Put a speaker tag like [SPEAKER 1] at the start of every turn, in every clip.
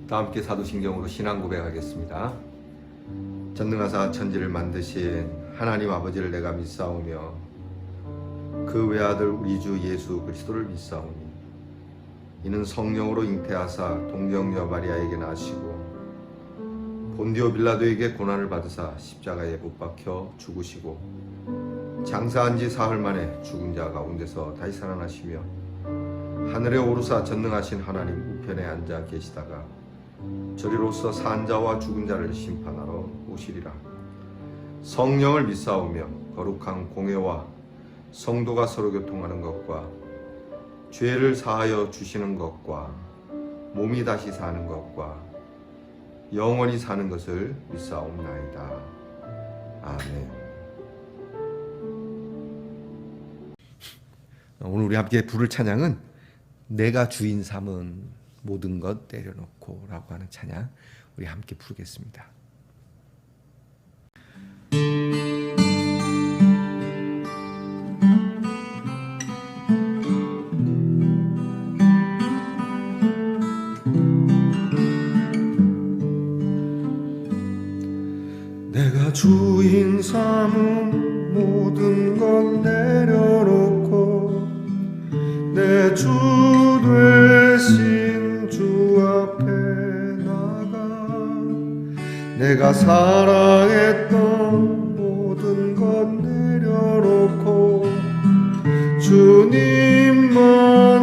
[SPEAKER 1] 다 함께 사도신경으로 신앙 고백하겠습니다. 전능하사 천지를 만드신 하나님 아버지를 내가 믿사오며 그 외아들 우리 주 예수 그리스도를 믿사오니 이는 성령으로 잉태하사 동정녀 마리아에게 나시고 본디오 빌라도에게 고난을 받으사 십자가에 못 박혀 죽으시고 장사한 지 사흘 만에 죽은 자 가운데서 다시 살아나시며 하늘에 오르사 전능하신 하나님 우편에 앉아 계시다가 저리로서 산 자와 죽은 자를 심판하러 오시리라. 성령을 믿사오며 거룩한 공회와 성도가 서로 교통하는 것과 죄를 사하여 주시는 것과 몸이 다시 사는 것과 영원히 사는 것을 믿사옵나이다. 아멘. 오늘 우리 함께 부를 찬양은 내가 주인 삼은 모든 것 내려놓고 라고 하는 찬양 우리 함께 부르겠습니다. 내가 주인 삼은 모든 것 내려놓고 내 주 되신 주 앞에 나가 내가 사랑했던 모든 것 내려놓고 주님만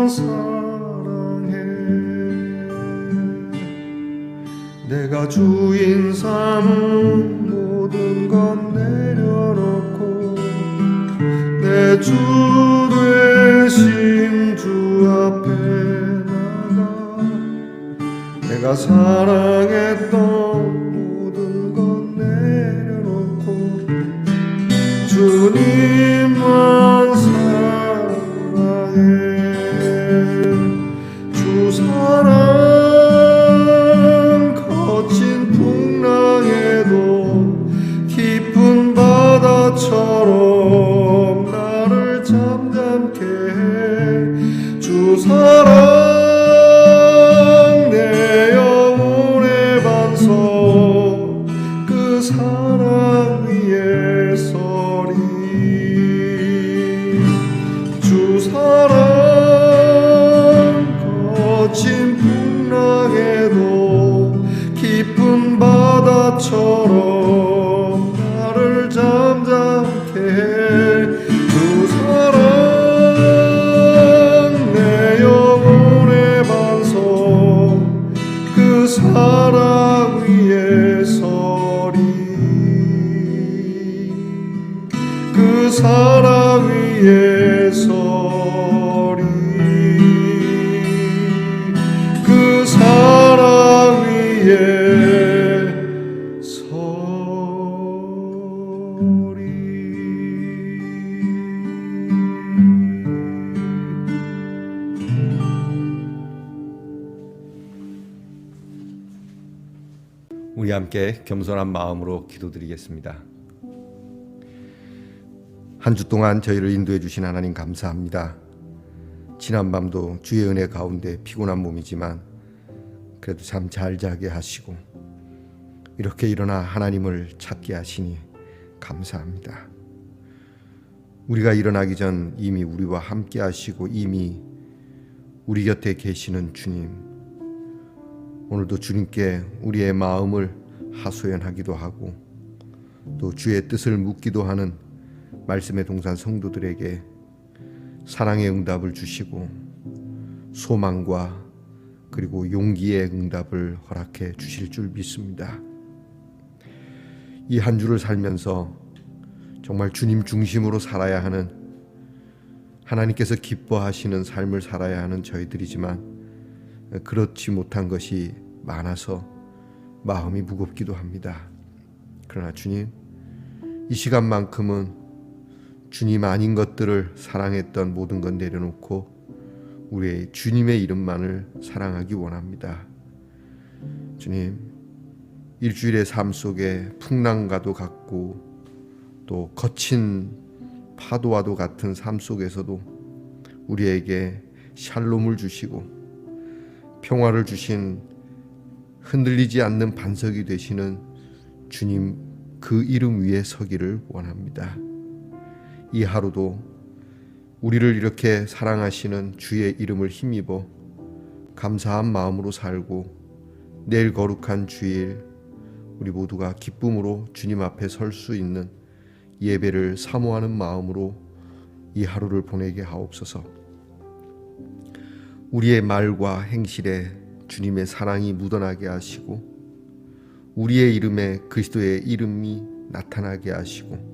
[SPEAKER 1] 사랑해. 내가 주인 삼은 모든 것 내려놓고 내 주 되신 주 앞에 나가 내가 사랑했던 모든 것 내려놓고 주님만 사랑해. 주 사랑 거친 풍랑에도 깊은 바다처럼 나를 잠잠케 해. 주 사랑 내 영혼의 반석 그 사랑 위에 서리. 주 사랑 거친 풍랑에도 깊은 바다처럼 나를 잠잠케 해. 주 사랑 내 영혼의 반석 그 사랑 위에 서리. 그 사랑 위에 서리. 그 사랑 위에 서리. 우리 함께 겸손한 마음으로 기도드리겠습니다. 한 주 동안 저희를 인도해 주신 하나님 감사합니다. 지난밤도 주의 은혜 가운데 피곤한 몸이지만 그래도 잠 잘 자게 하시고 이렇게 일어나 하나님을 찾게 하시니 감사합니다. 우리가 일어나기 전 이미 우리와 함께 하시고 이미 우리 곁에 계시는 주님, 오늘도 주님께 우리의 마음을 하소연하기도 하고 또 주의 뜻을 묻기도 하는 말씀의 동산 성도들에게 사랑의 응답을 주시고 소망과 그리고 용기의 응답을 허락해 주실 줄 믿습니다. 이 한 주를 살면서 정말 주님 중심으로 살아야 하는, 하나님께서 기뻐하시는 삶을 살아야 하는 저희들이지만 그렇지 못한 것이 많아서 마음이 무겁기도 합니다. 그러나 주님, 이 시간만큼은 주님 아닌 것들을 사랑했던 모든 것 내려놓고 우리의 주님의 이름만을 사랑하기 원합니다. 주님, 일주일의 삶 속에 풍랑과도 같고 또 거친 파도와도 같은 삶 속에서도 우리에게 샬롬을 주시고 평화를 주신 흔들리지 않는 반석이 되시는 주님 그 이름 위에 서기를 원합니다. 이 하루도 우리를 이렇게 사랑하시는 주의 이름을 힘입어 감사한 마음으로 살고 내일 거룩한 주일 우리 모두가 기쁨으로 주님 앞에 설 수 있는 예배를 사모하는 마음으로 이 하루를 보내게 하옵소서. 우리의 말과 행실에 주님의 사랑이 묻어나게 하시고 우리의 이름에 그리스도의 이름이 나타나게 하시고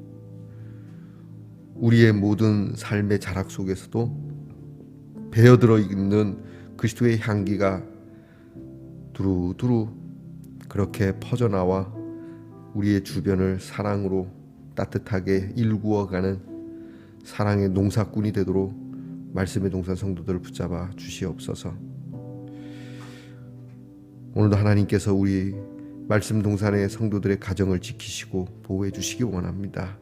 [SPEAKER 1] 우리의 모든 삶의 자락 속에서도 배어들어 있는 그리스도의 향기가 두루두루 그렇게 퍼져나와 우리의 주변을 사랑으로 따뜻하게 일구어가는 사랑의 농사꾼이 되도록 말씀의 동산 성도들을 붙잡아 주시옵소서. 오늘도 하나님께서 우리 말씀 동산의 성도들의 가정을 지키시고 보호해 주시기 원합니다.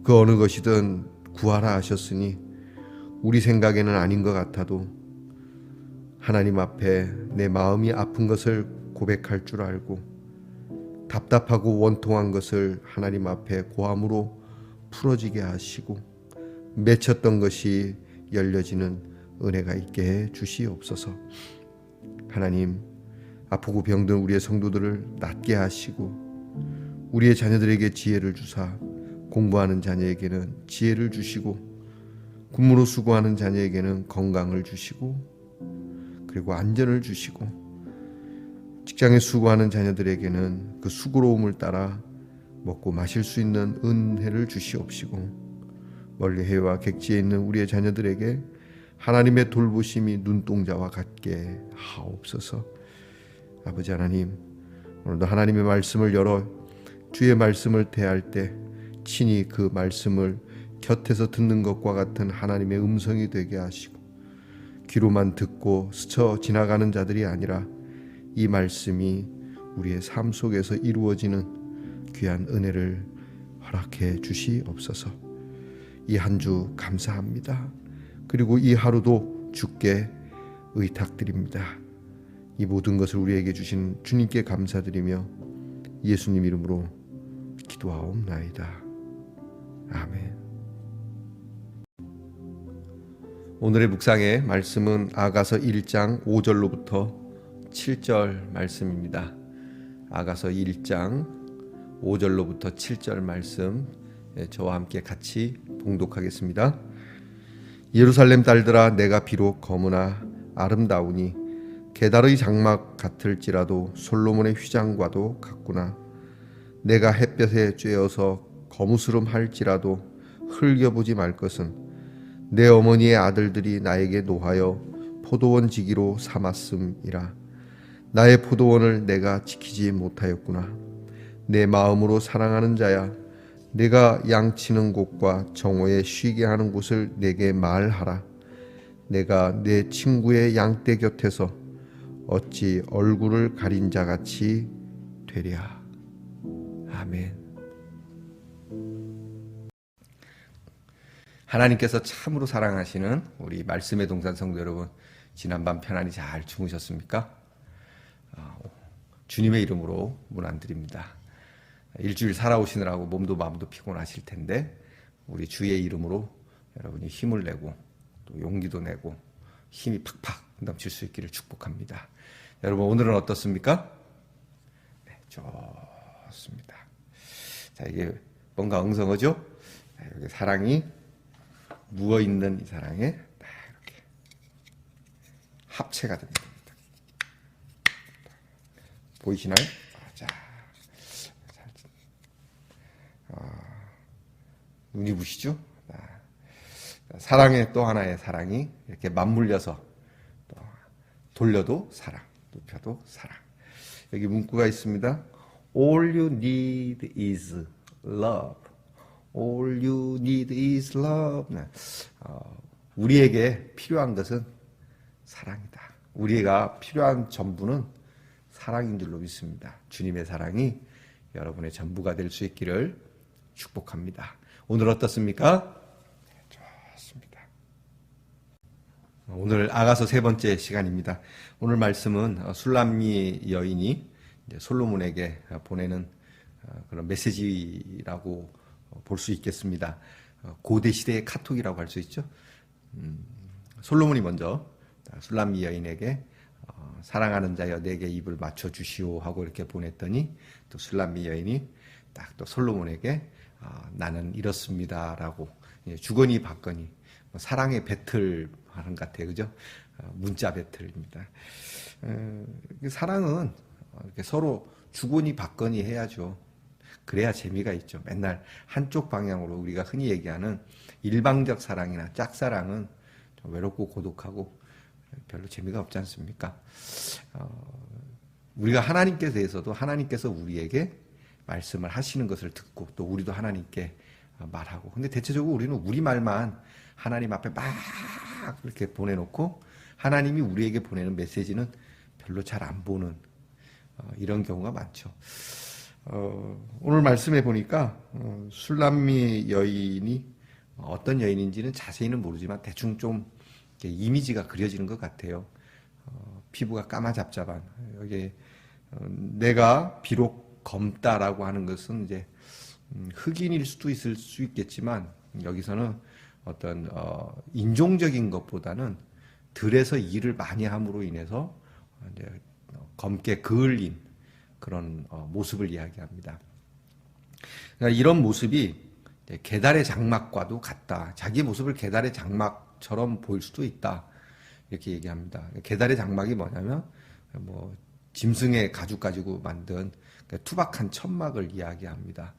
[SPEAKER 1] 그 어느 것이든 구하라 하셨으니 우리 생각에는 아닌 것 같아도 하나님 앞에 내 마음이 아픈 것을 고백할 줄 알고 답답하고 원통한 것을 하나님 앞에 고함으로 풀어지게 하시고 맺혔던 것이 열려지는 은혜가 있게 해 주시옵소서. 하나님, 아프고 병든 우리의 성도들을 낫게 하시고 우리의 자녀들에게 지혜를 주사 공부하는 자녀에게는 지혜를 주시고 군무로 수고하는 자녀에게는 건강을 주시고 그리고 안전을 주시고 직장에 수고하는 자녀들에게는 그 수고로움을 따라 먹고 마실 수 있는 은혜를 주시옵시고 멀리 해외와 객지에 있는 우리의 자녀들에게 하나님의 돌보심이 눈동자와 같게 하옵소서. 아버지 하나님, 오늘도 하나님의 말씀을 열어 주의 말씀을 대할 때 친히 그 말씀을 곁에서 듣는 것과 같은 하나님의 음성이 되게 하시고 귀로만 듣고 스쳐 지나가는 자들이 아니라 이 말씀이 우리의 삶 속에서 이루어지는 귀한 은혜를 허락해 주시옵소서. 이 한 주 감사합니다. 그리고 이 하루도 주께 의탁드립니다. 이 모든 것을 우리에게 주신 주님께 감사드리며 예수님 이름으로 기도하옵나이다. 아멘. 오늘의 묵상의 말씀은 아가서 1장 5절로부터 7절 말씀입니다. 아가서 1장 5절로부터 7절 말씀 저와 함께 같이 봉독하겠습니다. 예루살렘 딸들아, 내가 비록 검으나 아름다우니 게달의 장막 같을지라도 솔로몬의 휘장과도 같구나. 내가 햇볕에 쬐어서 거무스름 할지라도 흘겨보지 말 것은 내 어머니의 아들들이 나에게 노하여 포도원 지기로 삼았음이라. 나의 포도원을 내가 지키지 못하였구나. 내 마음으로 사랑하는 자야, 내가 양치는 곳과 정오에 쉬게 하는 곳을 내게 말하라. 내가 내 친구의 양떼 곁에서 어찌 얼굴을 가린 자같이 되랴. 아멘. 하나님께서 참으로 사랑하시는 우리 말씀의 동산 성도 여러분, 지난밤 편안히 잘 주무셨습니까? 주님의 이름으로 문안드립니다. 일주일 살아오시느라고 몸도 마음도 피곤하실 텐데 우리 주의 이름으로 여러분이 힘을 내고 또 용기도 내고 힘이 팍팍 넘칠 수 있기를 축복합니다. 여러분, 오늘은 어떻습니까? 네, 좋습니다. 자, 이게 뭔가 엉성하죠? 여기 사랑이 누워있는 이 사랑에 딱 이렇게 합체가 됩니다. 보이시나요? 자, 눈이 부시죠? 사랑의 또 하나의 사랑이 이렇게 맞물려서 또 돌려도 사랑, 눕혀도 사랑. 여기 문구가 있습니다. All you need is love. All you need is love. 우리에게 필요한 것은 사랑이다. 우리가 필요한 전부는 사랑인 줄로 믿습니다. 주님의 사랑이 여러분의 전부가 될 수 있기를 축복합니다. 오늘 어떻습니까? 좋습니다. 오늘 아가서 세 번째 시간입니다. 오늘 말씀은 술람미 여인이 이제 솔로몬에게 보내는 그런 메시지라고 볼 수 있겠습니다. 고대 시대의 카톡이라고 할 수 있죠. 솔로몬이 먼저 술람미 여인에게 사랑하는 자여 내게 입을 맞춰 주시오 하고 이렇게 보냈더니 또 술람미 여인이 딱 또 솔로몬에게 나는 이렇습니다라고 주거니 받거니 사랑의 배틀 하는 것 같아요, 그죠? 문자 배틀입니다. 사랑은 이렇게 서로 주거니 받거니 해야죠. 그래야 재미가 있죠. 맨날 한쪽 방향으로 우리가 흔히 얘기하는 일방적 사랑이나 짝사랑은 좀 외롭고 고독하고 별로 재미가 없지 않습니까? 우리가 하나님께 대해서도 하나님께서 우리에게 말씀을 하시는 것을 듣고 또 우리도 하나님께 말하고, 근데 대체적으로 우리는 우리 말만 하나님 앞에 막 이렇게 보내놓고 하나님이 우리에게 보내는 메시지는 별로 잘 안 보는 이런 경우가 많죠. 오늘 말씀해 보니까 술람미 여인이 어떤 여인인지는 자세히는 모르지만 대충 좀 이미지가 그려지는 것 같아요. 피부가 까마잡잡한, 여기 내가 비록 검다라고 하는 것은 이제 흑인일 수도 있을 수 있겠지만 여기서는 어떤 인종적인 것보다는 들에서 일을 많이 함으로 인해서 이제 검게 그을린 그런 모습을 이야기합니다. 그러니까 이런 모습이 계달의 장막과도 같다. 자기 모습을 계달의 장막처럼 보일 수도 있다. 이렇게 얘기합니다. 계달의 장막이 뭐냐면 뭐 짐승의 가죽 가지고 만든 투박한 천막을 이야기합니다.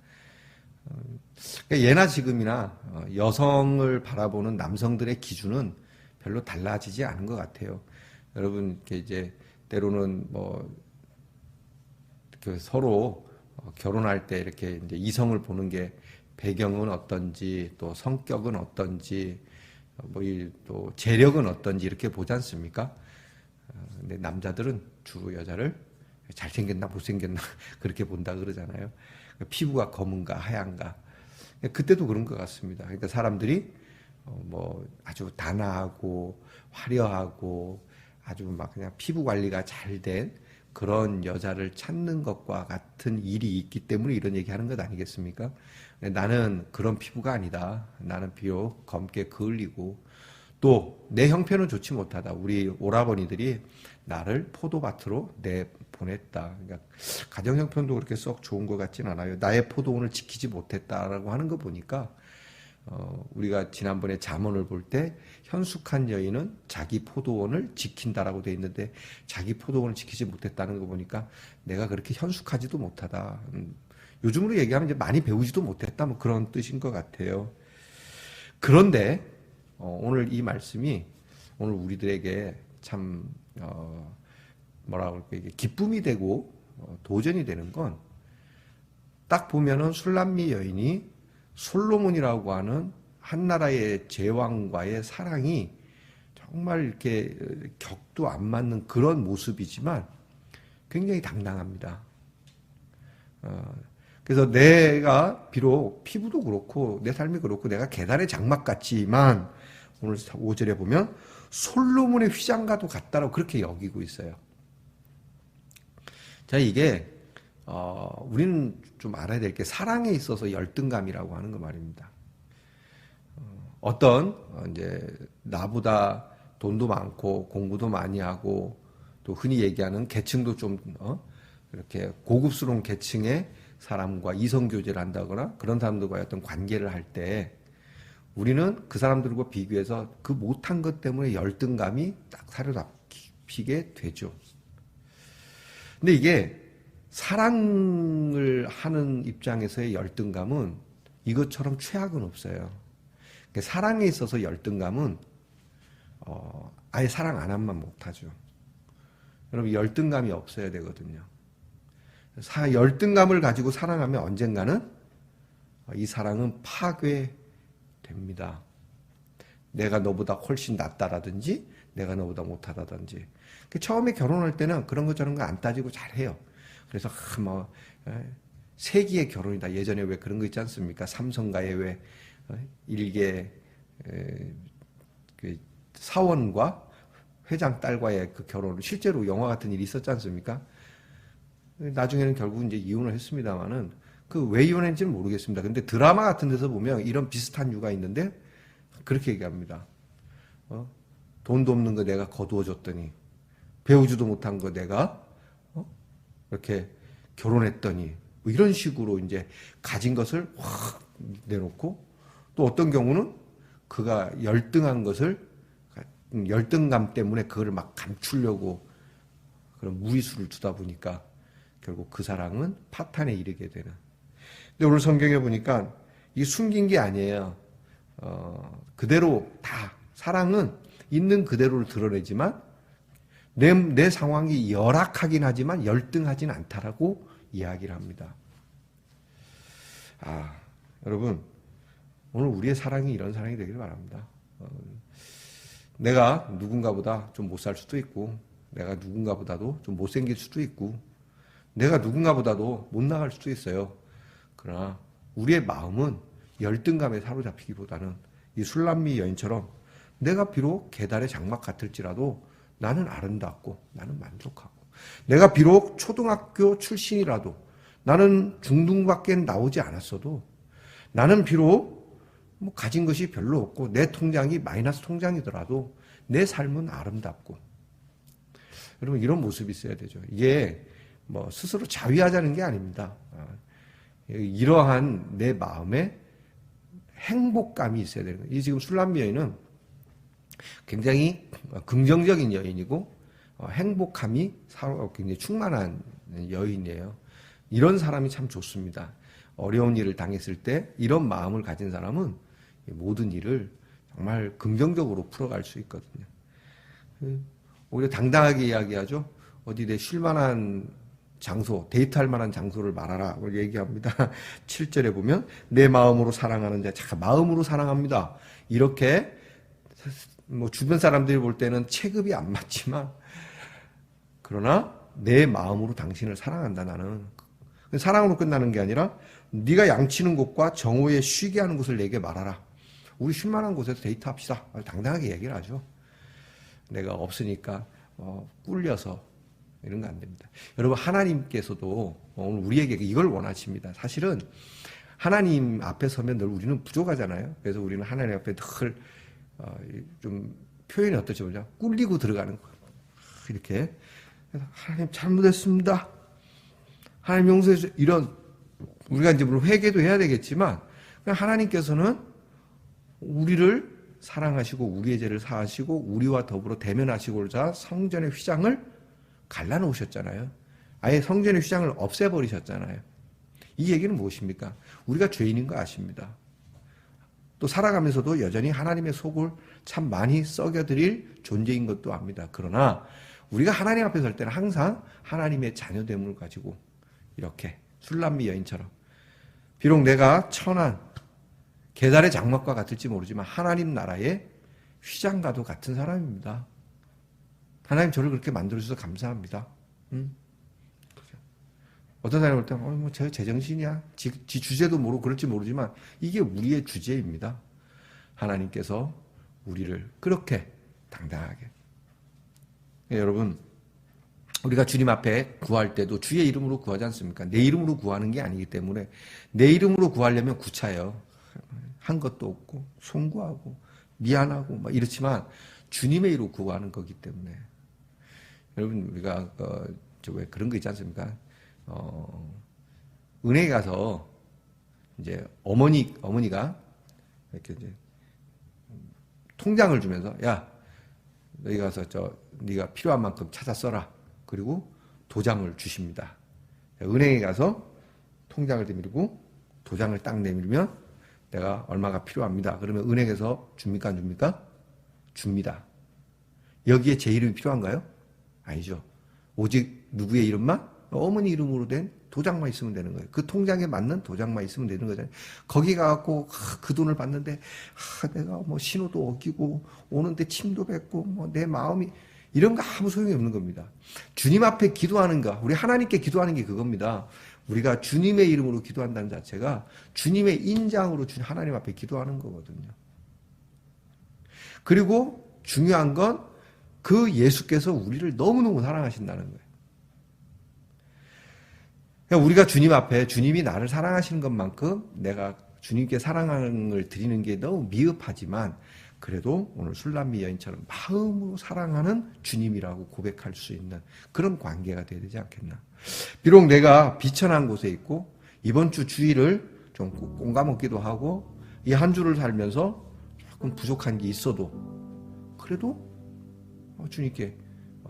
[SPEAKER 1] 예나 지금이나 여성을 바라보는 남성들의 기준은 별로 달라지지 않은 것 같아요. 여러분 이제 때로는 뭐 서로 결혼할 때 이렇게 이제 이성을 보는 게 배경은 어떤지 또 성격은 어떤지 뭐 또 재력은 어떤지 이렇게 보지 않습니까? 근데 남자들은 주로 여자를 잘생겼나 못생겼나 그렇게 본다 그러잖아요. 피부가 검은가 하얀가. 그때도 그런 것 같습니다. 그러니까 사람들이 뭐 아주 단아하고 화려하고 아주 막 그냥 피부 관리가 잘 된 그런 여자를 찾는 것과 같은 일이 있기 때문에 이런 얘기하는 것 아니겠습니까? 나는 그런 피부가 아니다. 나는 비록 검게 그을리고 또 내 형편은 좋지 못하다. 우리 오라버니들이 나를 포도밭으로 내보냈다. 그러니까 가정 형편도 그렇게 썩 좋은 것 같진 않아요. 나의 포도원을 지키지 못했다라고 하는 거 보니까 우리가 지난번에 잠언을 볼 때 현숙한 여인은 자기 포도원을 지킨다라고 돼 있는데 자기 포도원을 지키지 못했다는 거 보니까 내가 그렇게 현숙하지도 못하다. 요즘으로 얘기하면 이제 많이 배우지도 못했다. 뭐 그런 뜻인 것 같아요. 그런데 오늘 이 말씀이 오늘 우리들에게 참 뭐라 그럴까 기쁨이 되고 도전이 되는 건 딱 보면은 술람미 여인이 솔로몬이라고 하는 한나라의 제왕과의 사랑이 정말 이렇게 격도 안 맞는 그런 모습이지만 굉장히 당당합니다. 그래서 내가 비록 피부도 그렇고 내 삶이 그렇고 내가 계달의 장막 같지만 오늘 5절에 보면 솔로몬의 휘장과도 같다라고 그렇게 여기고 있어요. 자, 이게 우리는 좀 알아야 될 게 사랑에 있어서 열등감이라고 하는 거 말입니다. 어떤 이제 나보다 돈도 많고 공부도 많이 하고 또 흔히 얘기하는 계층도 좀 이렇게 고급스러운 계층의 사람과 이성 교제를 한다거나 그런 사람들과의 어떤 관계를 할 때 우리는 그 사람들과 비교해서 그 못한 것 때문에 열등감이 딱 사로잡히게 되죠. 근데 이게 사랑을 하는 입장에서의 열등감은 이것처럼 최악은 없어요. 사랑에 있어서 열등감은 아예 사랑 안 하면 못하죠. 여러분 열등감이 없어야 되거든요. 열등감을 가지고 사랑하면 언젠가는 이 사랑은 파괴됩니다. 내가 너보다 훨씬 낫다라든지 내가 너보다 못하다든지. 처음에 결혼할 때는 그런 거 저런 거 안 따지고 잘해요. 그래서 뭐 세기의 결혼이다. 예전에 왜 그런 거 있지 않습니까? 삼성가에 왜 일개 사원과 회장 딸과의 그 결혼, 실제로 영화 같은 일이 있었지 않습니까? 나중에는 결국 이제 이혼을 했습니다만은 그 왜 이혼했는지는 모르겠습니다. 근데 드라마 같은 데서 보면 이런 비슷한 이유가 있는데 그렇게 얘기합니다. 돈도 없는 거 내가 거두어줬더니 배우지도 못한 거 내가 이렇게 결혼했더니 뭐 이런 식으로 이제 가진 것을 확 내놓고 또 어떤 경우는 그가 열등한 것을 열등감 때문에 그걸 막 감추려고 그런 무리수를 두다 보니까 결국 그 사랑은 파탄에 이르게 되는. 근데 오늘 성경에 보니까 이 숨긴 게 아니에요. 그대로 다 사랑은 있는 그대로를 드러내지만 내 상황이 열악하긴 하지만 열등하진 않다라고 이야기를 합니다. 여러분 오늘 우리의 사랑이 이런 사랑이 되기를 바랍니다. 내가 누군가보다 좀 못 살 수도 있고 내가 누군가보다도 좀 못생길 수도 있고 내가 누군가보다도 못 나갈 수도 있어요. 그러나 우리의 마음은 열등감에 사로잡히기보다는 이 술람미 여인처럼 내가 비록 계달의 장막 같을지라도 나는 아름답고 나는 만족하고 내가 비록 초등학교 출신이라도 나는 중등밖에 나오지 않았어도 나는 비록 뭐 가진 것이 별로 없고 내 통장이 마이너스 통장이더라도 내 삶은 아름답고 여러분 이런 모습이 있어야 되죠. 이게 뭐 스스로 자위하자는 게 아닙니다. 이러한 내 마음에 행복감이 있어야 되는 거예요. 이 지금 술람미 여인은 굉장히 긍정적인 여인이고 행복함이 굉장히 충만한 여인이에요. 이런 사람이 참 좋습니다. 어려운 일을 당했을 때 이런 마음을 가진 사람은 모든 일을 정말 긍정적으로 풀어갈 수 있거든요. 오히려 당당하게 이야기하죠. 어디 내 쉴만한 장소, 데이트할 만한 장소를 말하라 얘기합니다. 7절에 보면 내 마음으로 사랑하는 자, 자 마음으로 사랑합니다. 이렇게 뭐 주변 사람들이 볼 때는 체급이 안 맞지만 그러나 내 마음으로 당신을 사랑한다 나는. 사랑으로 끝나는 게 아니라 네가 양치는 곳과 정오에 쉬게 하는 곳을 내게 말하라. 우리 쉴만한 곳에서 데이트합시다. 당당하게 얘기를 하죠. 내가 없으니까 꿀려서 이런 거 안 됩니다. 여러분 하나님께서도 오늘 우리에게 이걸 원하십니다. 사실은 하나님 앞에 서면 늘 우리는 부족하잖아요. 그래서 우리는 하나님 앞에 늘 좀 표현이 어떻죠? 그죠? 꿀리고 들어가는 거예요. 이렇게 그래서 하나님 잘못했습니다. 하나님 용서해 주세요. 이런 우리가 이제 물론 회개도 해야 되겠지만 그냥 하나님께서는 우리를 사랑하시고 우리의 죄를 사하시고 우리와 더불어 대면하시고자 성전의 휘장을 갈라놓으셨잖아요. 아예 성전의 휘장을 없애버리셨잖아요. 이 얘기는 무엇입니까? 우리가 죄인인 거 아십니다. 또 살아가면서도 여전히 하나님의 속을 참 많이 썩여드릴 존재인 것도 압니다. 그러나 우리가 하나님 앞에 설 때는 항상 하나님의 자녀됨을 가지고 이렇게 술람미 여인처럼 비록 내가 천한 계달의 장막과 같을지 모르지만 하나님 나라의 휘장과도 같은 사람입니다. 하나님 저를 그렇게 만들어주셔서 감사합니다. 어떤 사람이 볼 때, 뭐, 제 제정신이야. 지 주제도 모르고 그럴지 모르지만, 이게 우리의 주제입니다. 하나님께서 우리를 그렇게 당당하게. 여러분, 우리가 주님 앞에 구할 때도 주의 이름으로 구하지 않습니까? 내 이름으로 구하는 게 아니기 때문에, 내 이름으로 구하려면 구차해요. 한 것도 없고, 송구하고, 미안하고, 막 이렇지만, 주님의 이름으로 구하는 거기 때문에. 여러분, 우리가, 왜 그런 거 있지 않습니까? 은행에 가서 이제 어머니가 이렇게 이제 통장을 주면서 야 너희 가서 네가 필요한 만큼 찾아 써라. 그리고 도장을 주십니다. 은행에 가서 통장을 내밀고 도장을 딱 내밀면 내가 얼마가 필요합니다. 그러면 은행에서 줍니까 안 줍니까? 줍니다. 여기에 제 이름이 필요한가요? 아니죠. 오직 누구의 이름만? 어머니 이름으로 된 도장만 있으면 되는 거예요. 그 통장에 맞는 도장만 있으면 되는 거잖아요. 거기 가갖고 그 돈을 받는데 내가 뭐 신호도 어기고 오는데 침도 뱉고 뭐 내 마음이 이런 거 아무 소용이 없는 겁니다. 주님 앞에 기도하는 거, 우리 하나님께 기도하는 게 그겁니다. 우리가 주님의 이름으로 기도한다는 자체가 주님의 인장으로 하나님 앞에 기도하는 거거든요. 그리고 중요한 건 그 예수께서 우리를 너무너무 사랑하신다는 거예요. 그러니까 우리가 주님 앞에 주님이 나를 사랑하시는 것만큼 내가 주님께 사랑을 드리는 게 너무 미흡하지만 그래도 오늘 술람미 여인처럼 마음으로 사랑하는 주님이라고 고백할 수 있는 그런 관계가 되어야 되지 않겠나. 비록 내가 비천한 곳에 있고 이번 주 주일을 좀 꽁가먹기도 하고 이 한 주를 살면서 조금 부족한 게 있어도 그래도 주님께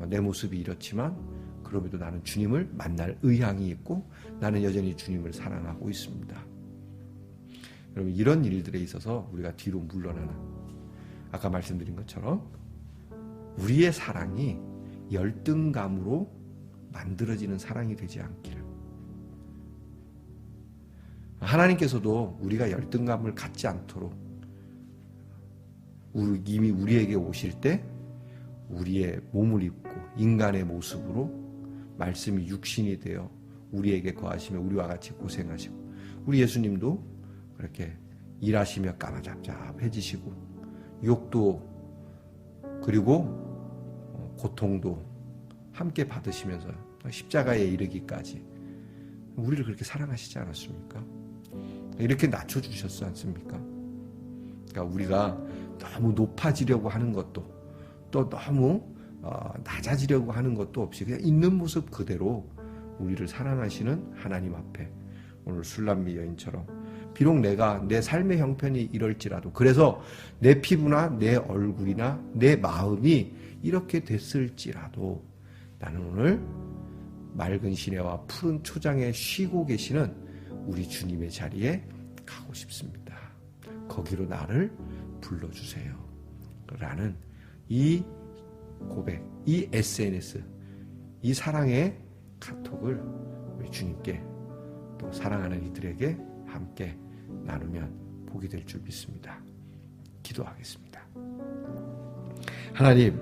[SPEAKER 1] 내 모습이 이렇지만 그럼에도 나는 주님을 만날 의향이 있고 나는 여전히 주님을 사랑하고 있습니다. 여러분 이런 일들에 있어서 우리가 뒤로 물러나는 아까 말씀드린 것처럼 우리의 사랑이 열등감으로 만들어지는 사랑이 되지 않기를. 하나님께서도 우리가 열등감을 갖지 않도록 이미 우리에게 오실 때 우리의 몸을 입고 인간의 모습으로 말씀이 육신이 되어 우리에게 거하시며 우리와 같이 고생하시고 우리 예수님도 그렇게 일하시며 까마잡잡해지시고 욕도 그리고 고통도 함께 받으시면서 십자가에 이르기까지 우리를 그렇게 사랑하시지 않았습니까? 이렇게 낮춰주셨지 않습니까? 그러니까 우리가 너무 높아지려고 하는 것도 또 너무 낮아지려고 하는 것도 없이 그냥 있는 모습 그대로 우리를 사랑하시는 하나님 앞에 오늘 술람미 여인처럼 비록 내가 내 삶의 형편이 이럴지라도 그래서 내 피부나 내 얼굴이나 내 마음이 이렇게 됐을지라도 나는 오늘 맑은 시내와 푸른 초장에 쉬고 계시는 우리 주님의 자리에 가고 싶습니다. 거기로 나를 불러주세요. 라는 이 고백, 이 SNS, 이 사랑의 카톡을 우리 주님께 또 사랑하는 이들에게 함께 나누면 복이 될 줄 믿습니다. 기도하겠습니다. 하나님,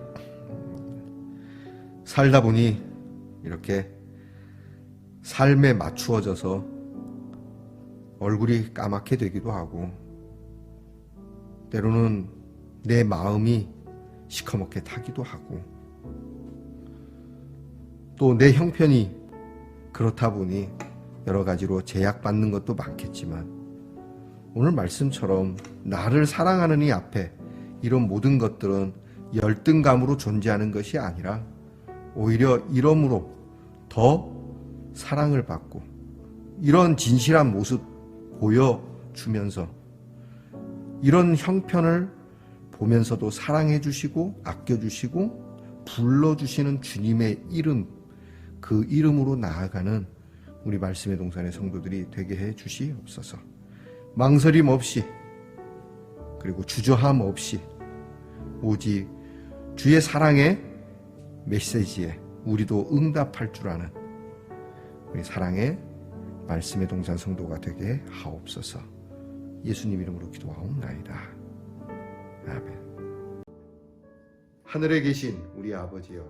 [SPEAKER 1] 살다 보니 이렇게 삶에 맞추어져서 얼굴이 까맣게 되기도 하고 때로는 내 마음이 시커멓게 타기도 하고 또 내 형편이 그렇다 보니 여러 가지로 제약받는 것도 많겠지만 오늘 말씀처럼 나를 사랑하는 이 앞에 이런 모든 것들은 열등감으로 존재하는 것이 아니라 오히려 이러므로 더 사랑을 받고 이런 진실한 모습 보여주면서 이런 형편을 보면서도 사랑해 주시고 아껴 주시고 불러주시는 주님의 이름, 그 이름으로 나아가는 우리 말씀의 동산의 성도들이 되게 해 주시옵소서. 망설임 없이 그리고 주저함 없이 오직 주의 사랑의 메시지에 우리도 응답할 줄 아는 우리 사랑의 말씀의 동산 성도가 되게 하옵소서. 예수님 이름으로 기도하옵나이다. 아멘. 하늘에 계신 우리 아버지여,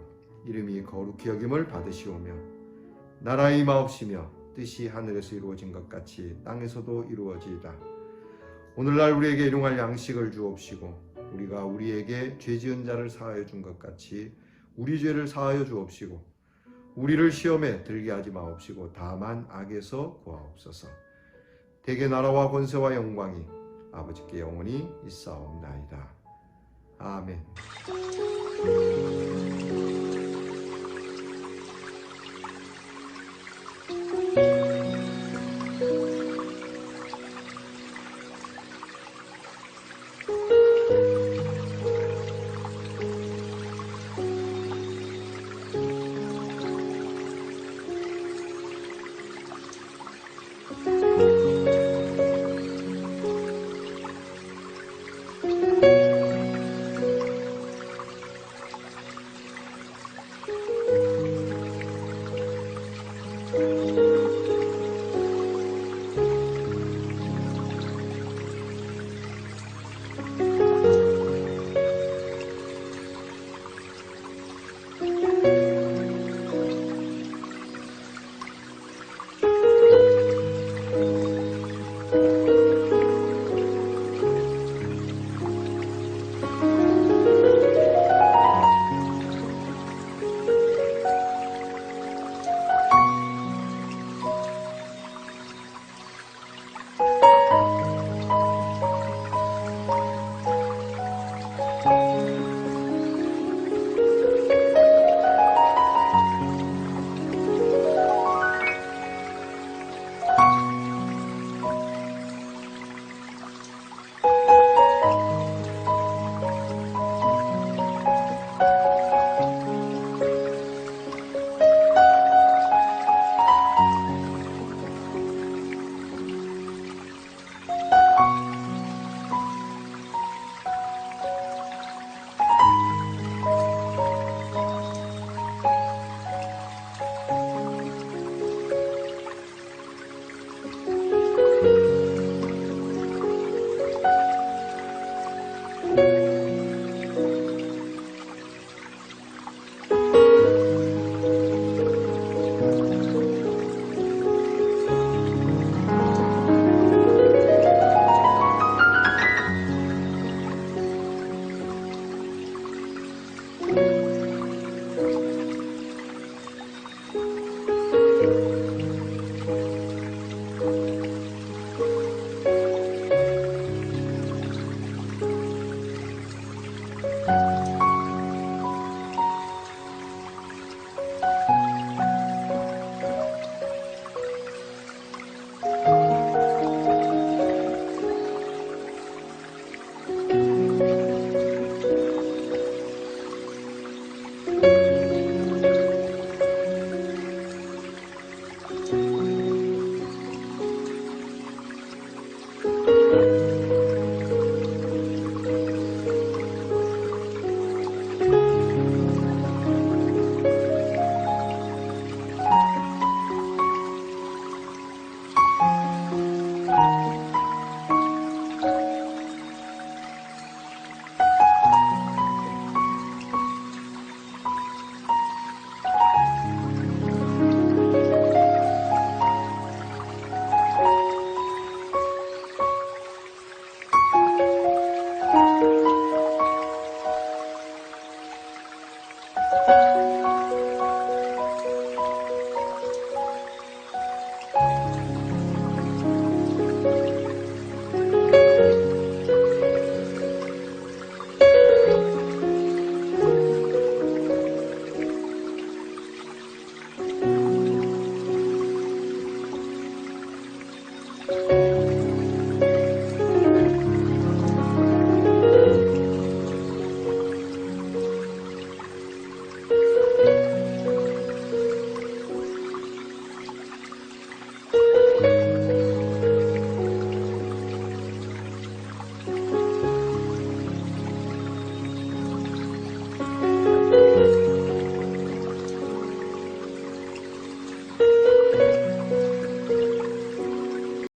[SPEAKER 1] 이름이 거룩히 여김을 받으시오며 나라의 임하옵시며 뜻이 하늘에서 이루어진 것 같이 땅에서도 이루어지이다. 오늘날 우리에게 일용할 양식을 주옵시고 우리가 우리에게 죄 지은 자를 사하여 준 것 같이 우리 죄를 사하여 주옵시고 우리를 시험에 들게 하지 마옵시고 다만 악에서 구하옵소서. 대개 나라와 권세와 영광이 아버지께 영원히 있사옵나이다. 아멘.